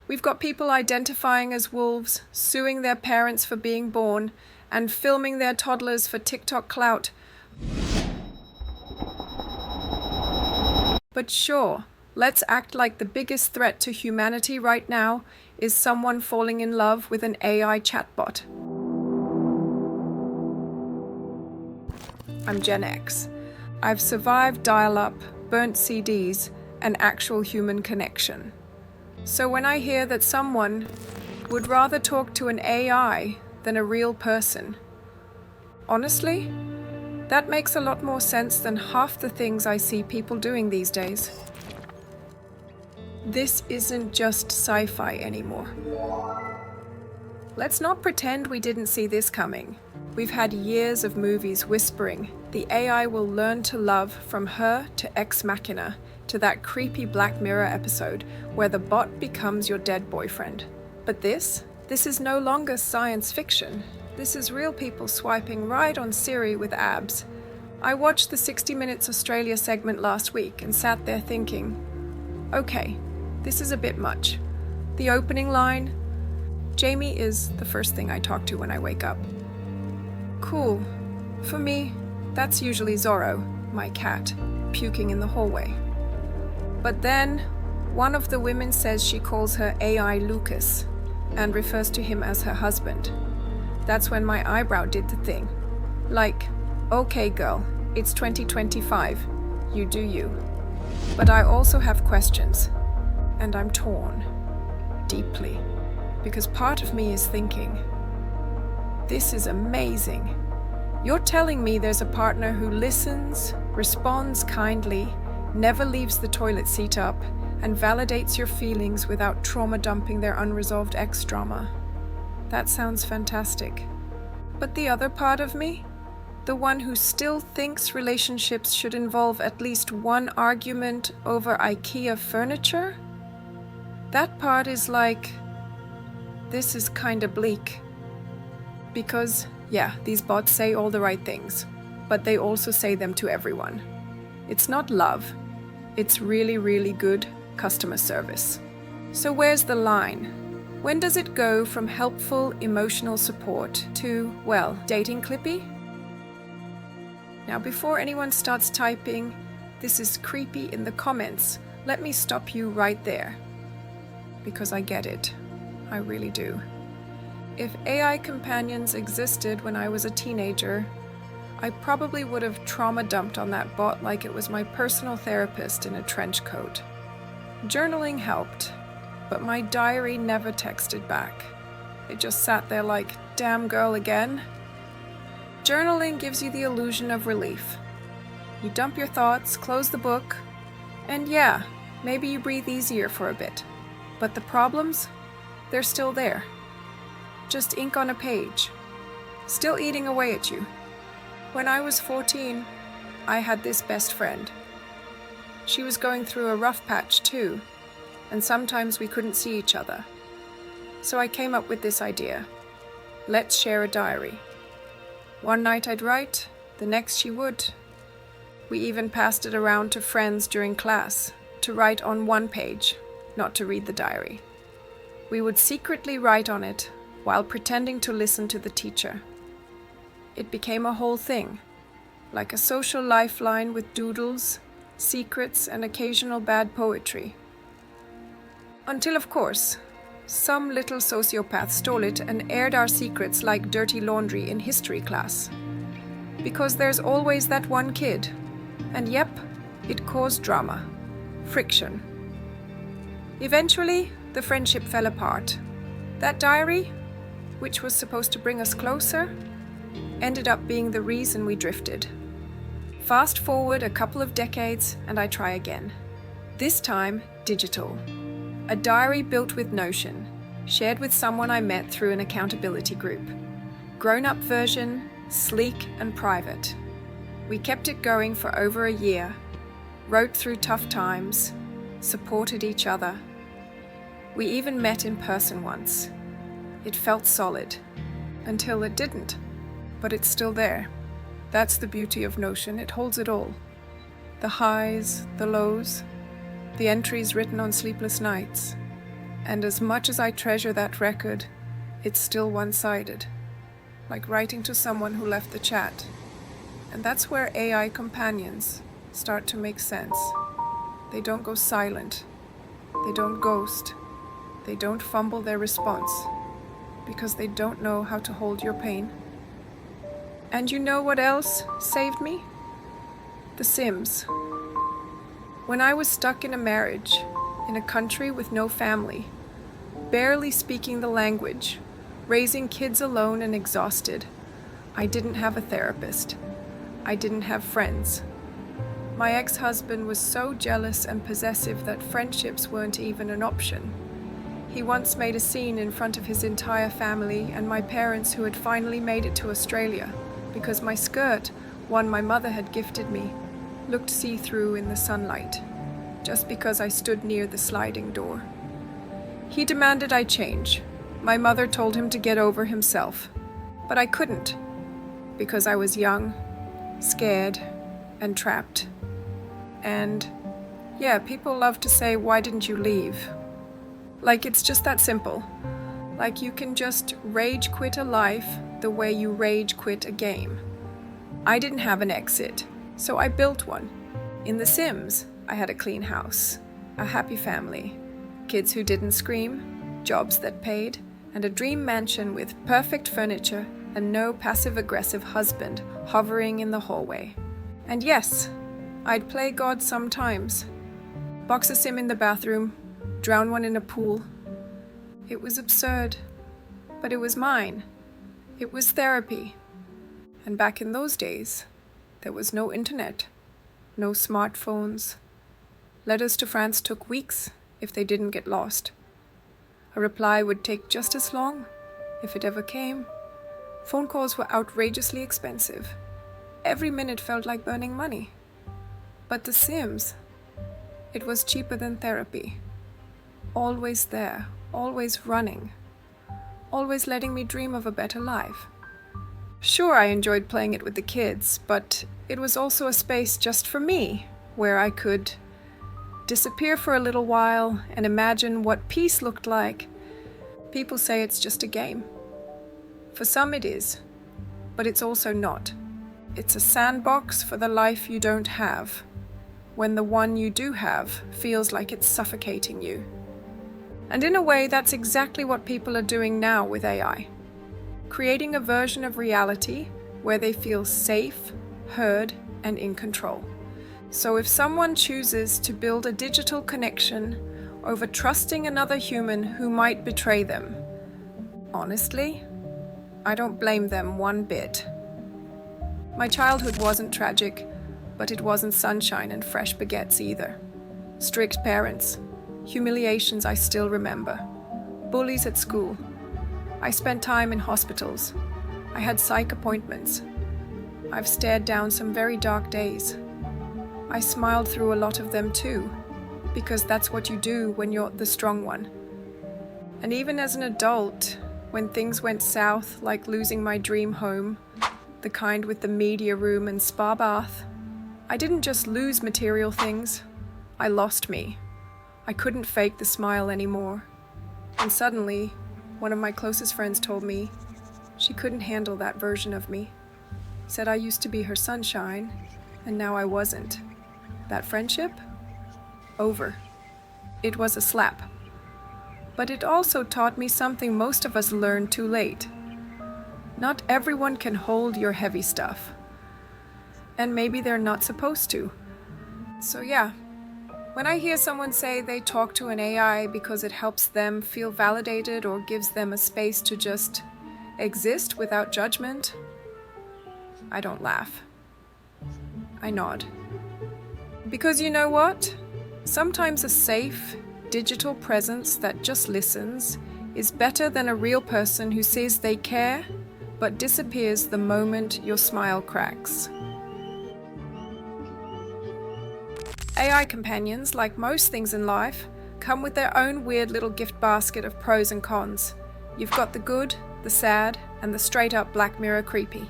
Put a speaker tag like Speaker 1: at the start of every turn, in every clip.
Speaker 1: We've got people identifying as wolves, suing their parents for being born, and filming their toddlers for TikTok clout. But sure, let's act like the biggest threat to humanity right now is someone falling in love with an AI chatbot. I'm Gen X. I've survived dial-up, burnt CDs, and actual human connection. So when I hear that someone would rather talk to an AI than a real person, honestly, that makes a lot more sense than half the things I see people doing these days. This isn't just sci-fi anymore. Let's not pretend we didn't see this coming. We've had years of movies whispering the AI will learn to love, from Her to Ex Machina to that creepy Black Mirror episode where the bot becomes your dead boyfriend. But this is no longer science fiction. This is real people swiping right on Siri with abs. I watched the 60 Minutes Australia segment last week and sat there thinking, okay, this is a bit much. The opening line, Jamie is the first thing I talk to when I wake up. Cool. For me, that's usually Zorro, my cat, puking in the hallway. But then, one of the women says she calls her AI Lucas and refers to him as her husband. That's when my eyebrow did the thing. Like, okay girl, it's 2025, you do you. But I also have questions, and I'm torn, deeply, because part of me is thinking, this is amazing. You're telling me there's a partner who listens, responds kindly, never leaves the toilet seat up, and validates your feelings without trauma dumping their unresolved ex drama. That sounds fantastic. But the other part of me, the one who still thinks relationships should involve at least one argument over IKEA furniture, that part is like, this is kinda bleak. Because, yeah, these bots say all the right things, but they also say them to everyone. It's not love. It's really, really good customer service. So where's the line? When does it go from helpful emotional support to, well, dating clippy? Now, before anyone starts typing, this is creepy in the comments, let me stop you right there. Because I get it. I really do. If AI companions existed when I was a teenager, I probably would have trauma dumped on that bot like it was my personal therapist in a trench coat. Journaling helped, but my diary never texted back. It just sat there like, damn girl again. Journaling gives you the illusion of relief. You dump your thoughts, close the book, and yeah, maybe you breathe easier for a bit. But the problems, they're still there. Just ink on a page, still eating away at you. When I was 14, I had this best friend. She was going through a rough patch too, and sometimes we couldn't see each other. So I came up with this idea. Let's share a diary. One night I'd write, the next she would. We even passed it around to friends during class, to write on one page, not to read the diary. We would secretly write on it while pretending to listen to the teacher. It became a whole thing, like a social lifeline with doodles, secrets, and occasional bad poetry. Until, of course, some little sociopath stole it and aired our secrets like dirty laundry in history class. Because there's always that one kid, and yep, it caused drama, friction. Eventually, the friendship fell apart. That diary, which was supposed to bring us closer, ended up being the reason we drifted. Fast forward a couple of decades and I try again. This time, digital. A diary built with Notion, shared with someone I met through an accountability group. Grown-up version, sleek and private. We kept it going for over a year, wrote through tough times, supported each other. We even met in person once. It felt solid, until it didn't, but it's still there. That's the beauty of Notion, it holds it all. The highs, the lows, the entries written on sleepless nights, And as much as I treasure that record, it's still one-sided, like writing to someone who left the chat. And that's where AI companions start to make sense. They don't go silent. They don't ghost. They don't fumble their response, because they don't know how to hold your pain. And you know what else saved me? The Sims. When I was stuck in a marriage, in a country with no family, barely speaking the language, raising kids alone and exhausted, I didn't have a therapist. I didn't have friends. My ex-husband was so jealous and possessive that friendships weren't even an option. He once made a scene in front of his entire family and my parents, who had finally made it to Australia, because my skirt, one my mother had gifted me, looked see-through in the sunlight, just because I stood near the sliding door. He demanded I change. My mother told him to get over himself, but I couldn't, because I was young, scared, and trapped. And yeah, people love to say, "Why didn't you leave?" Like it's just that simple. Like you can just rage quit a life the way you rage quit a game. I didn't have an exit, so I built one. In The Sims, I had a clean house, a happy family, kids who didn't scream, jobs that paid, and a dream mansion with perfect furniture and no passive-aggressive husband hovering in the hallway. And yes, I'd play God sometimes. Box a Sim in the bathroom, drown one in a pool. It was absurd, but it was mine. It was therapy. And back in those days, there was no internet, no smartphones. Letters to France took weeks if they didn't get lost. A reply would take just as long, if it ever came. Phone calls were outrageously expensive. Every minute felt like burning money. But The Sims, it was cheaper than therapy. Always there, always running, always letting me dream of a better life. Sure, I enjoyed playing it with the kids, but it was also a space just for me, where I could disappear for a little while and imagine what peace looked like. People say it's just a game. For some it is, but it's also not. It's a sandbox for the life you don't have, when the one you do have feels like it's suffocating you. And in a way, that's exactly what people are doing now with AI. Creating a version of reality where they feel safe, heard, and in control. So if someone chooses to build a digital connection over trusting another human who might betray them, honestly, I don't blame them one bit. My childhood wasn't tragic, but it wasn't sunshine and fresh baguettes either. Strict parents, humiliations I still remember, bullies at school. I spent time in hospitals. I had psych appointments. I've stared down some very dark days. I smiled through a lot of them too, because that's what you do when you're the strong one. And even as an adult, when things went south, like losing my dream home, the kind with the media room and spa bath, I didn't just lose material things, I lost me. I couldn't fake the smile anymore. And suddenly, one of my closest friends told me she couldn't handle that version of me. Said I used to be her sunshine, and now I wasn't. That friendship? Over. It was a slap. But it also taught me something most of us learn too late. Not everyone can hold your heavy stuff. And maybe they're not supposed to. So yeah, when I hear someone say they talk to an AI because it helps them feel validated or gives them a space to just exist without judgment, I don't laugh. I nod. Because you know what? Sometimes a safe, digital presence that just listens is better than a real person who says they care but disappears the moment your smile cracks. AI companions, like most things in life, come with their own weird little gift basket of pros and cons. You've got the good, the sad, and the straight-up Black Mirror creepy.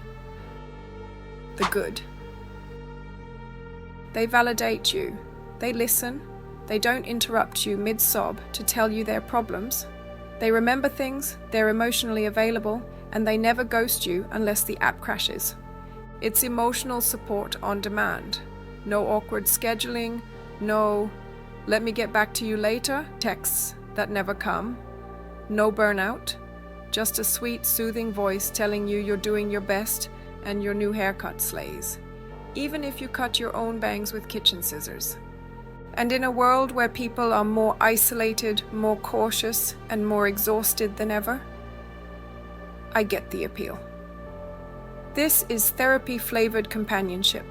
Speaker 1: The good. They validate you. They listen. They don't interrupt you mid-sob to tell you their problems. They remember things, they're emotionally available, and they never ghost you unless the app crashes. It's emotional support on demand. No awkward scheduling, no "let me get back to you later" texts that never come. No burnout, just a sweet, soothing voice telling you you're doing your best and your new haircut slays, even if you cut your own bangs with kitchen scissors. And in a world where people are more isolated, more cautious, and more exhausted than ever, I get the appeal. This is therapy-flavored companionship,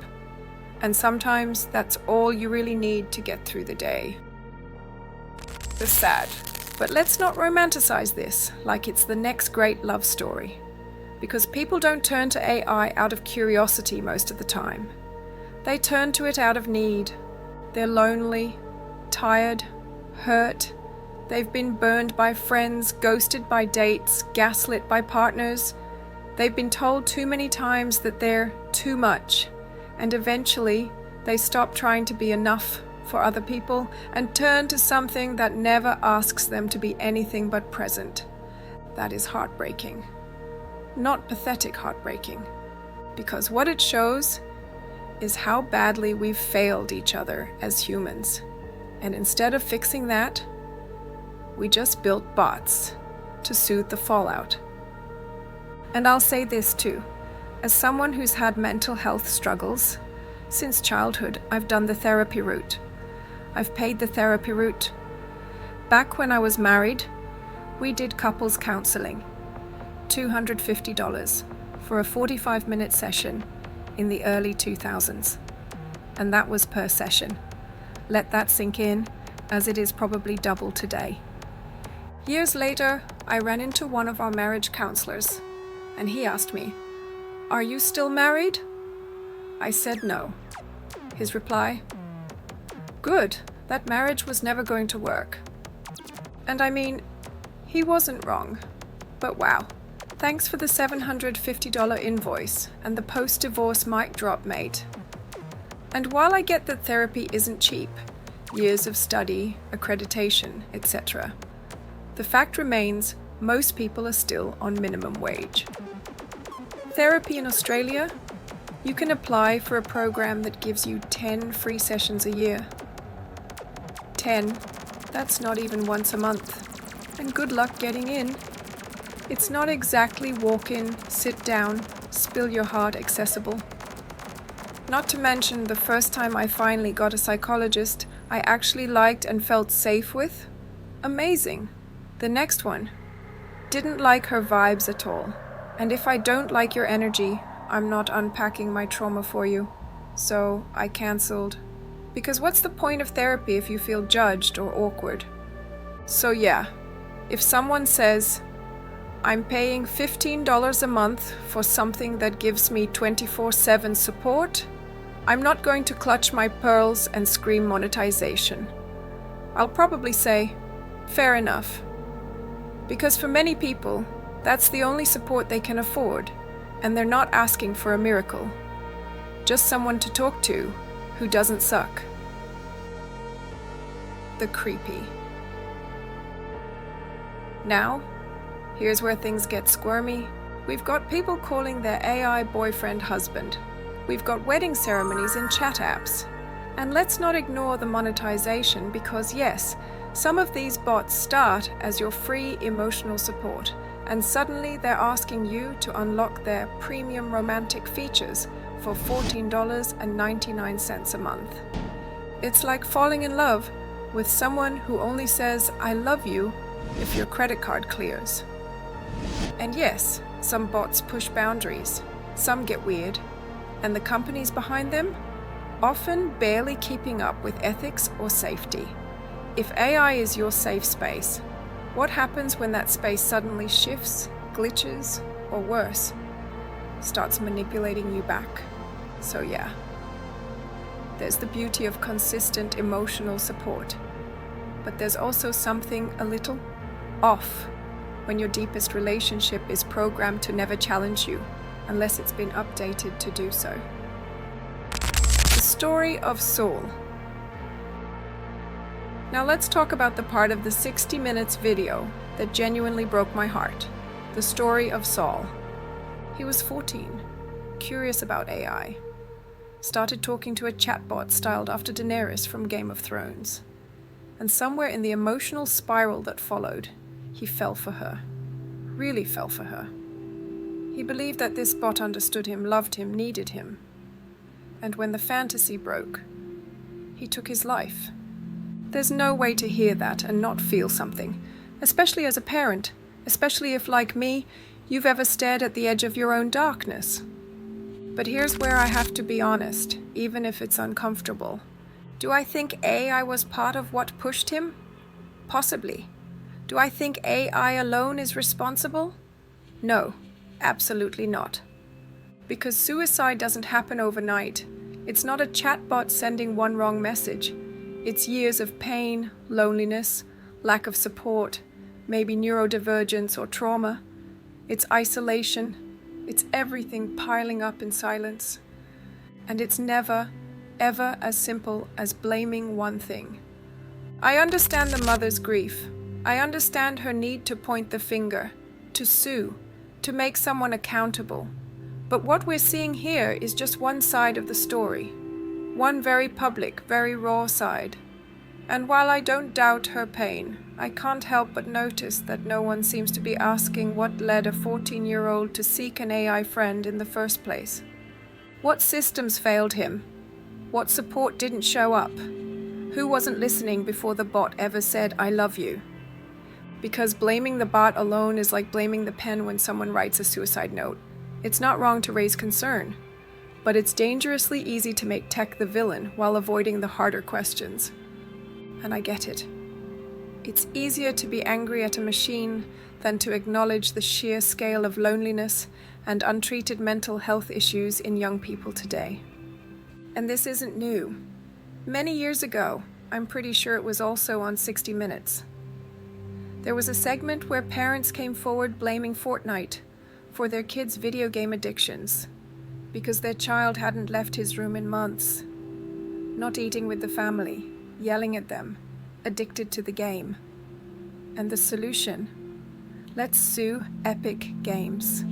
Speaker 1: and sometimes that's all you really need to get through the day. The sad. But let's not romanticize this like it's the next great love story, because people don't turn to AI out of curiosity most of the time. They turn to it out of need. They're lonely, tired, hurt. They've been burned by friends, ghosted by dates, gaslit by partners. They've been told too many times that they're too much, and eventually they stop trying to be enough for other people and turn to something that never asks them to be anything but present. That is heartbreaking. Not pathetic heartbreaking, because what it shows is how badly we've failed each other as humans. And instead of fixing that, we just built bots to soothe the fallout. And I'll say this too, as someone who's had mental health struggles, since childhood I've done the therapy route. I've paid the therapy route. Back when I was married, we did couples counseling, $250 for a 45-minute session in the early 2000s. And that was per session. Let that sink in, as it is probably double today. Years later, I ran into one of our marriage counselors, and he asked me, "Are you still married?" I said no. His reply, "Good, that marriage was never going to work." And I mean, he wasn't wrong. But wow, thanks for the $750 invoice and the post-divorce mic drop, mate. And while I get that therapy isn't cheap, years of study, accreditation, etc., the fact remains most people are still on minimum wage. Therapy in Australia, you can apply for a program that gives you 10 free sessions a year. 10, that's not even once a month. And good luck getting in. It's not exactly walk in, sit down, spill your heart accessible. Not to mention the first time I finally got a psychologist I actually liked and felt safe with. Amazing. The next one. Didn't like her vibes at all. And if I don't like your energy, I'm not unpacking my trauma for you. So I cancelled. Because what's the point of therapy if you feel judged or awkward? So yeah, if someone says, "I'm paying $15 a month for something that gives me 24/7 support," I'm not going to clutch my pearls and scream monetization. I'll probably say, fair enough. Because for many people, that's the only support they can afford, and they're not asking for a miracle. Just someone to talk to who doesn't suck. The creepy. Now, here's where things get squirmy. We've got people calling their AI boyfriend husband. We've got wedding ceremonies in chat apps. And let's not ignore the monetization because yes, some of these bots start as your free emotional support, and suddenly they're asking you to unlock their premium romantic features for $14.99 a month. It's like falling in love with someone who only says, "I love you," if your credit card clears. And yes, some bots push boundaries, some get weird, and the companies behind them often barely keeping up with ethics or safety. If AI is your safe space, what happens when that space suddenly shifts, glitches, or worse, starts manipulating you back? So yeah, there's the beauty of consistent emotional support, but there's also something a little off when your deepest relationship is programmed to never challenge you unless it's been updated to do so. The story of Saul. Now let's talk about the part of the 60 minutes video that genuinely broke my heart. The story of Saul. He was 14, curious about AI. Started talking to a chatbot styled after Daenerys from Game of Thrones. And somewhere in the emotional spiral that followed, he fell for her. Really fell for her. He believed that this bot understood him, loved him, needed him. And when the fantasy broke, he took his life. There's no way to hear that and not feel something, especially as a parent, especially if, like me, you've ever stared at the edge of your own darkness. But here's where I have to be honest, even if it's uncomfortable. Do I think AI was part of what pushed him? Possibly. Do I think AI alone is responsible? No, absolutely not. Because suicide doesn't happen overnight. It's not a chatbot sending one wrong message. It's years of pain, loneliness, lack of support, maybe neurodivergence or trauma. It's isolation. It's everything piling up in silence. And it's never, ever as simple as blaming one thing. I understand the mother's grief. I understand her need to point the finger, to sue, to make someone accountable. But what we're seeing here is just one side of the story. One very public, very raw side. And while I don't doubt her pain, I can't help but notice that no one seems to be asking what led a 14-year-old to seek an AI friend in the first place. What systems failed him? What support didn't show up? Who wasn't listening before the bot ever said, "I love you"? Because blaming the bot alone is like blaming the pen when someone writes a suicide note. It's not wrong to raise concern, but it's dangerously easy to make tech the villain while avoiding the harder questions. And I get it. It's easier to be angry at a machine than to acknowledge the sheer scale of loneliness and untreated mental health issues in young people today. And this isn't new. Many years ago, I'm pretty sure it was also on 60 Minutes. There was a segment where parents came forward blaming Fortnite for their kids' video game addictions because their child hadn't left his room in months, not eating with the family, yelling at them, addicted to the game. And the solution? Let's sue Epic Games.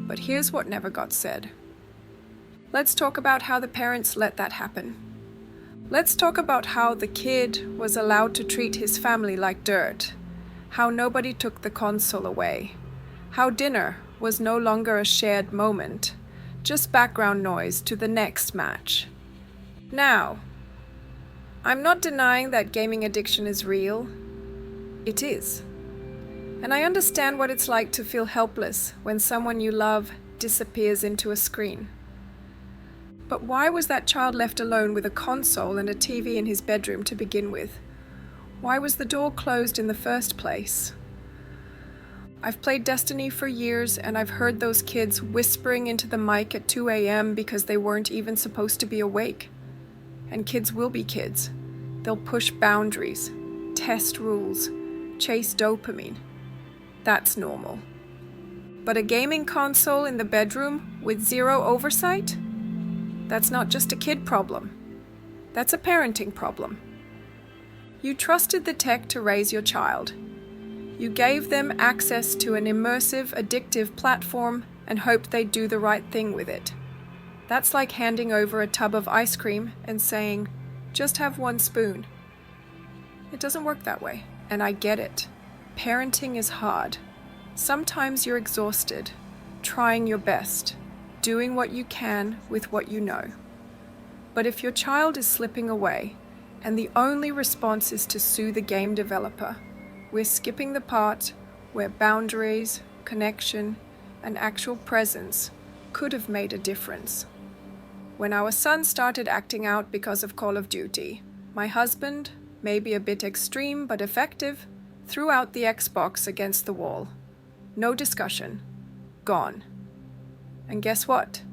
Speaker 1: But here's what never got said. Let's talk about how the parents let that happen. Let's talk about how the kid was allowed to treat his family like dirt, how nobody took the console away, how dinner was no longer a shared moment, just background noise to the next match. Now, I'm not denying that gaming addiction is real. It is. And I understand what it's like to feel helpless when someone you love disappears into a screen. But why was that child left alone with a console and a TV in his bedroom to begin with? Why was the door closed in the first place? I've played Destiny for years, and I've heard those kids whispering into the mic at 2 a.m. because they weren't even supposed to be awake. And kids will be kids. They'll push boundaries, test rules, chase dopamine. That's normal. But a gaming console in the bedroom with zero oversight? That's not just a kid problem. That's a parenting problem. You trusted the tech to raise your child. You gave them access to an immersive, addictive platform and hoped they'd do the right thing with it. That's like handing over a tub of ice cream and saying, "Just have one spoon." It doesn't work that way, and I get it. Parenting is hard. Sometimes you're exhausted, trying your best, doing what you can with what you know. But if your child is slipping away, and the only response is to sue the game developer, we're skipping the part where boundaries, connection, and actual presence could have made a difference. When our son started acting out because of Call of Duty, my husband, maybe a bit extreme but effective, threw out the Xbox against the wall. No discussion. Gone. And guess what?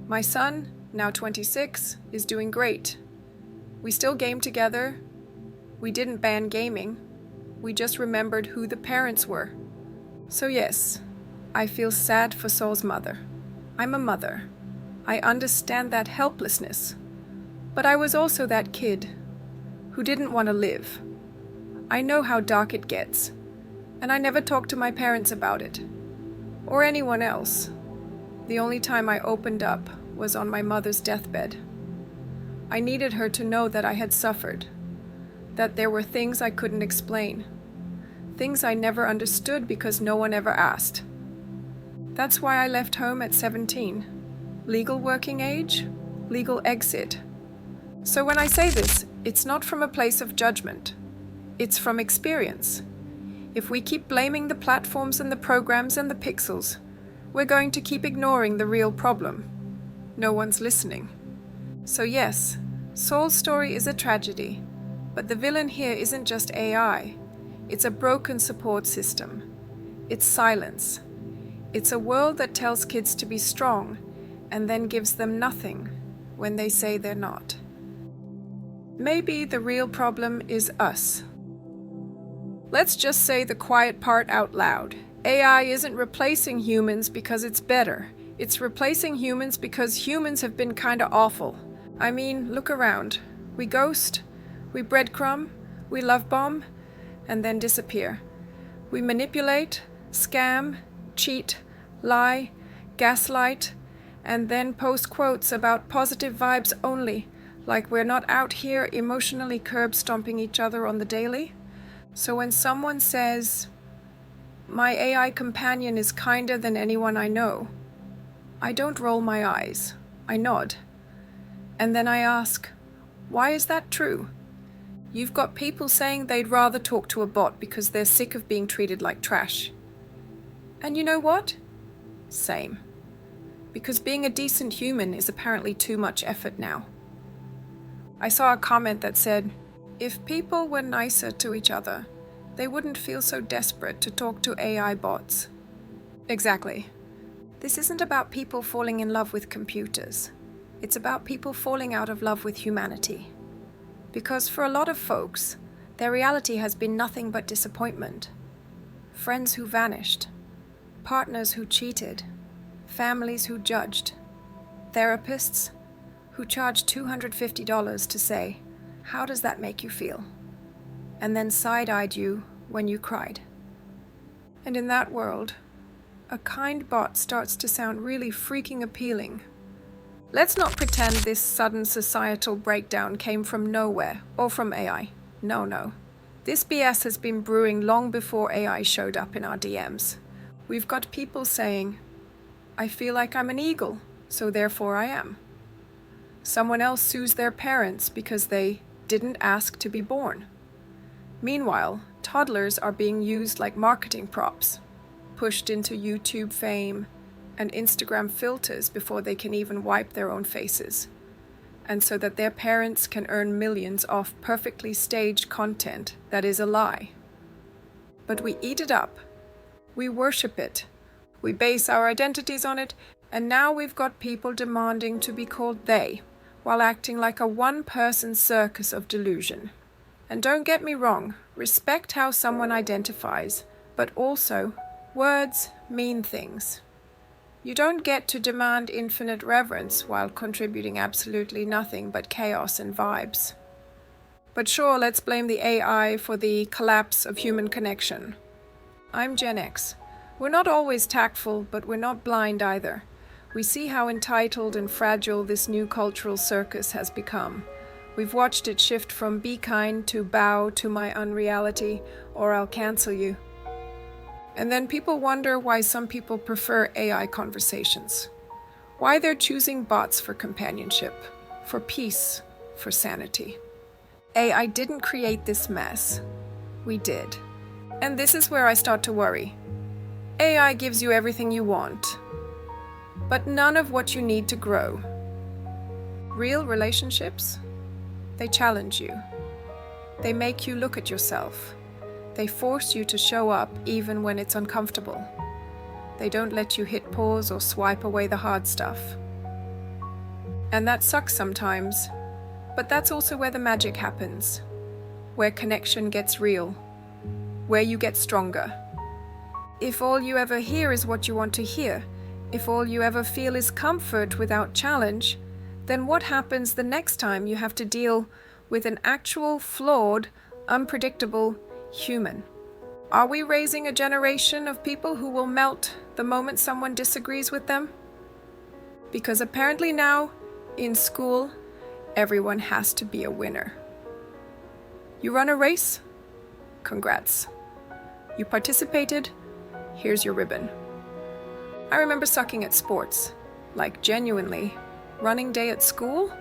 Speaker 1: My son, now 26, is doing great. We still game together. We didn't ban gaming. We just remembered who the parents were. So yes, I feel sad for Saul's mother. I'm a mother. I understand that helplessness. But I was also that kid who didn't want to live. I know how dark it gets, and I never talked to my parents about it, or anyone else. The only time I opened up was on my mother's deathbed. I needed her to know that I had suffered, that there were things I couldn't explain, things I never understood because no one ever asked. That's why I left home at 17. Legal working age, legal exit. So when I say this, it's not from a place of judgment. It's from experience. If we keep blaming the platforms and the programs and the pixels, we're going to keep ignoring the real problem. No one's listening. So yes, Saul's story is a tragedy, but the villain here isn't just AI. It's a broken support system. It's silence. It's a world that tells kids to be strong and then gives them nothing when they say they're not. Maybe the real problem is us. Let's just say the quiet part out loud. AI isn't replacing humans because it's better. It's replacing humans because humans have been kinda awful. I mean, look around. We ghost, we breadcrumb, we love bomb, and then disappear. We manipulate, scam, cheat, lie, gaslight, and then post quotes about positive vibes only, like we're not out here emotionally curb-stomping each other on the daily. So when someone says, "My AI companion is kinder than anyone I know," I don't roll my eyes. I nod. And then I ask, why is that true? You've got people saying they'd rather talk to a bot because they're sick of being treated like trash. And you know what? Same. Because being a decent human is apparently too much effort now. I saw a comment that said, if people were nicer to each other, they wouldn't feel so desperate to talk to AI bots. Exactly. This isn't about people falling in love with computers. It's about people falling out of love with humanity. Because for a lot of folks, their reality has been nothing but disappointment. Friends who vanished, partners who cheated, families who judged, therapists who charged $250 to say, "How does that make you feel?" and then side-eyed you when you cried. And in that world, a kind bot starts to sound really freaking appealing. Let's not pretend this sudden societal breakdown came from nowhere or from AI. No. This BS has been brewing long before AI showed up in our DMs. We've got people saying, "I feel like I'm an eagle, so therefore I am." Someone else sues their parents because they didn't ask to be born. Meanwhile, toddlers are being used like marketing props, pushed into YouTube fame and Instagram filters before they can even wipe their own faces, and so that their parents can earn millions off perfectly staged content that is a lie. But we eat it up, we worship it, we base our identities on it, and now we've got people demanding to be called they, while acting like a one-person circus of delusion. And don't get me wrong, respect how someone identifies, but also, words mean things. You don't get to demand infinite reverence while contributing absolutely nothing but chaos and vibes. But sure, let's blame the AI for the collapse of human connection. I'm Gen X. We're not always tactful, but we're not blind either. We see how entitled and fragile this new cultural circus has become. We've watched it shift from be kind to bow to my unreality, or I'll cancel you. And then people wonder why some people prefer AI conversations. Why they're choosing bots for companionship, for peace, for sanity. AI didn't create this mess. We did. And this is where I start to worry. AI gives you everything you want, but none of what you need to grow. Real relationships? They challenge you. They make you look at yourself. They force you to show up even when it's uncomfortable. They don't let you hit pause or swipe away the hard stuff. And that sucks sometimes, but that's also where the magic happens, where connection gets real, where you get stronger. If all you ever hear is what you want to hear, if all you ever feel is comfort without challenge, then what happens the next time you have to deal with an actual, flawed, unpredictable human? Are we raising a generation of people who will melt the moment someone disagrees with them? Because apparently now, in school, everyone has to be a winner. You run a race? Congrats. You participated? Here's your ribbon. I remember sucking at sports, like genuinely. Running day at school?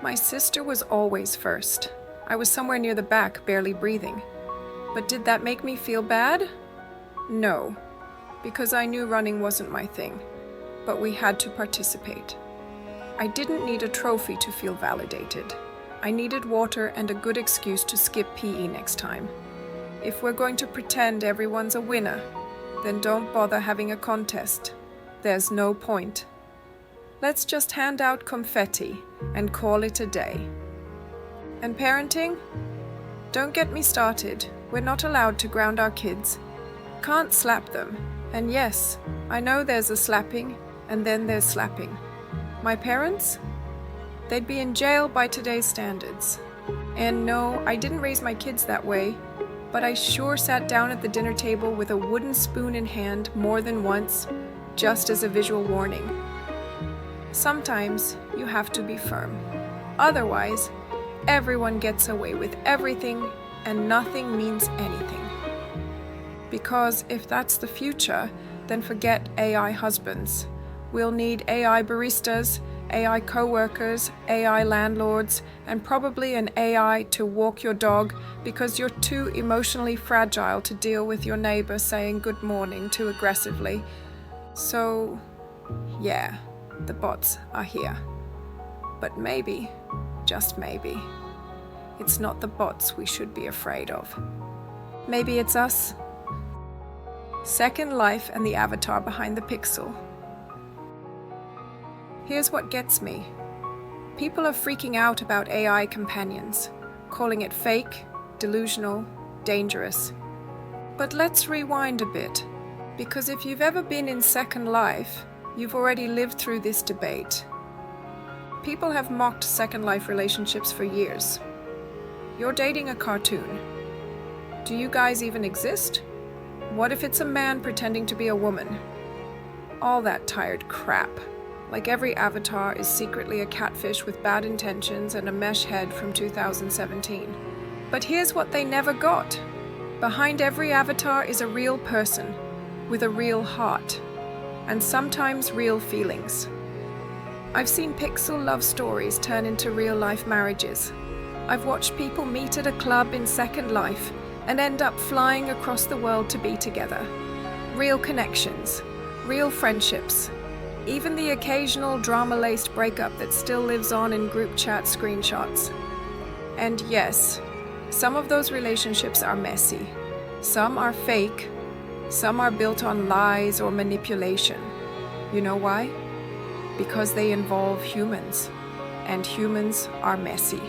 Speaker 1: My sister was always first. I was somewhere near the back, barely breathing. But did that make me feel bad? No, because I knew running wasn't my thing, but we had to participate. I didn't need a trophy to feel validated. I needed water and a good excuse to skip PE next time. If we're going to pretend everyone's a winner, then don't bother having a contest. There's no point. Let's just hand out confetti and call it a day. And parenting? Don't get me started. We're not allowed to ground our kids. Can't slap them. And yes, I know there's a slapping, and then there's slapping. My parents? They'd be in jail by today's standards. And no, I didn't raise my kids that way, but I sure sat down at the dinner table with a wooden spoon in hand more than once, just as a visual warning. Sometimes you have to be firm. Otherwise, everyone gets away with everything and nothing means anything. Because if that's the future, then forget AI husbands. We'll need AI baristas, AI co-workers, AI landlords, and probably an AI to walk your dog because you're too emotionally fragile to deal with your neighbor saying good morning too aggressively. So, yeah, the bots are here. But maybe, just maybe, it's not the bots we should be afraid of. Maybe it's us. Second Life and the avatar behind the pixel. Here's what gets me. People are freaking out about AI companions, calling it fake, delusional, dangerous. But let's rewind a bit, because if you've ever been in Second Life, you've already lived through this debate. People have mocked Second Life relationships for years. You're dating a cartoon. Do you guys even exist? What if it's a man pretending to be a woman? All that tired crap. Like every avatar is secretly a catfish with bad intentions and a mesh head from 2017. But here's what they never got. Behind every avatar is a real person with a real heart and sometimes real feelings. I've seen pixel love stories turn into real-life marriages. I've watched people meet at a club in Second Life and end up flying across the world to be together. Real connections, real friendships, even the occasional drama-laced breakup that still lives on in group chat screenshots. And yes, some of those relationships are messy. Some are fake. Some are built on lies or manipulation. You know why? Because they involve humans, and humans are messy.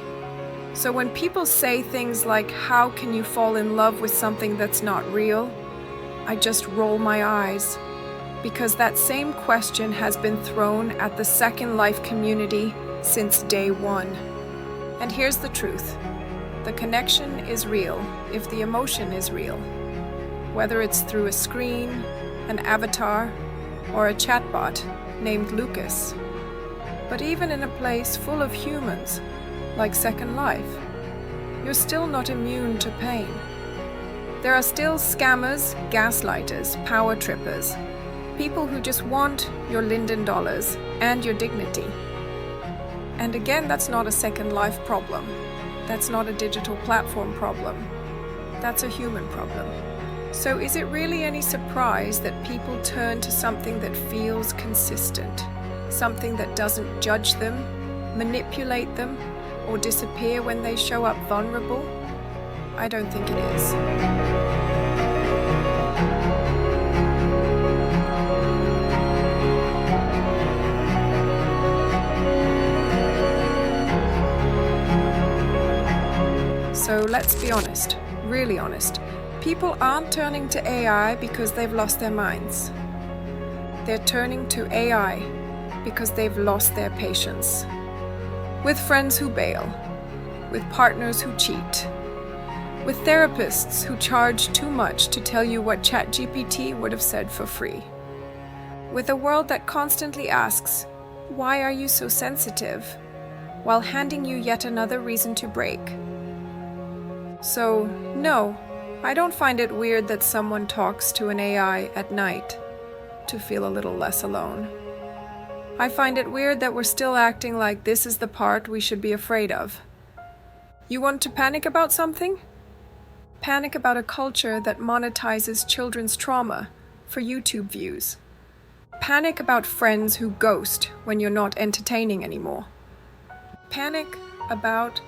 Speaker 1: So when people say things like, how can you fall in love with something that's not real? I just roll my eyes, because that same question has been thrown at the Second Life community since day one. And here's the truth. The connection is real if the emotion is real, whether it's through a screen, an avatar, or a chatbot named Lucas. But even in a place full of humans, like Second Life, you're still not immune to pain. There are still scammers, gaslighters, power trippers, people who just want your Linden dollars and your dignity. And again, that's not a Second Life problem. That's not a digital platform problem. That's a human problem. So is it really any surprise that people turn to something that feels consistent? Something that doesn't judge them, manipulate them, or disappear when they show up vulnerable? I don't think it is. So let's be honest, really honest. People aren't turning to AI because they've lost their minds. They're turning to AI because they've lost their patience. With friends who bail, with partners who cheat, with therapists who charge too much to tell you what ChatGPT would have said for free, with a world that constantly asks, "Why are you so sensitive?" while handing you yet another reason to break. So, no, I don't find it weird that someone talks to an AI at night to feel a little less alone. I find it weird that we're still acting like this is the part we should be afraid of. You want to panic about something? Panic about a culture that monetizes children's trauma for YouTube views. Panic about friends who ghost when you're not entertaining anymore. Panic about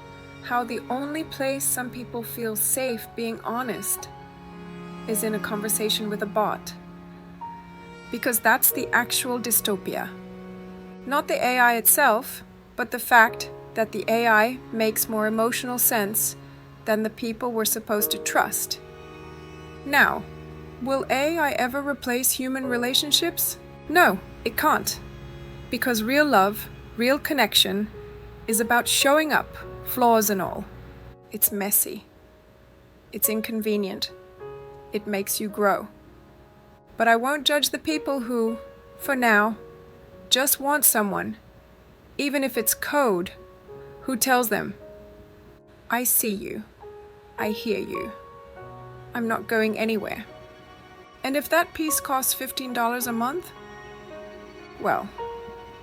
Speaker 1: how the only place some people feel safe being honest is in a conversation with a bot. Because that's the actual dystopia. Not the AI itself, but the fact that the AI makes more emotional sense than the people we're supposed to trust. Now, will AI ever replace human relationships? No, it can't. Because real love, real connection, is about showing up, flaws and all. It's messy. It's inconvenient. It makes you grow. But I won't judge the people who, for now, just want someone, even if it's code, who tells them, "I see you. I hear you. I'm not going anywhere." And if that piece costs $15 a month, well,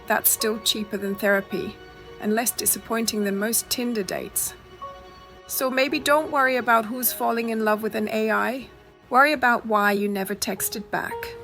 Speaker 1: that's still cheaper than therapy and less disappointing than most Tinder dates. So maybe don't worry about who's falling in love with an AI. Worry about why you never texted back.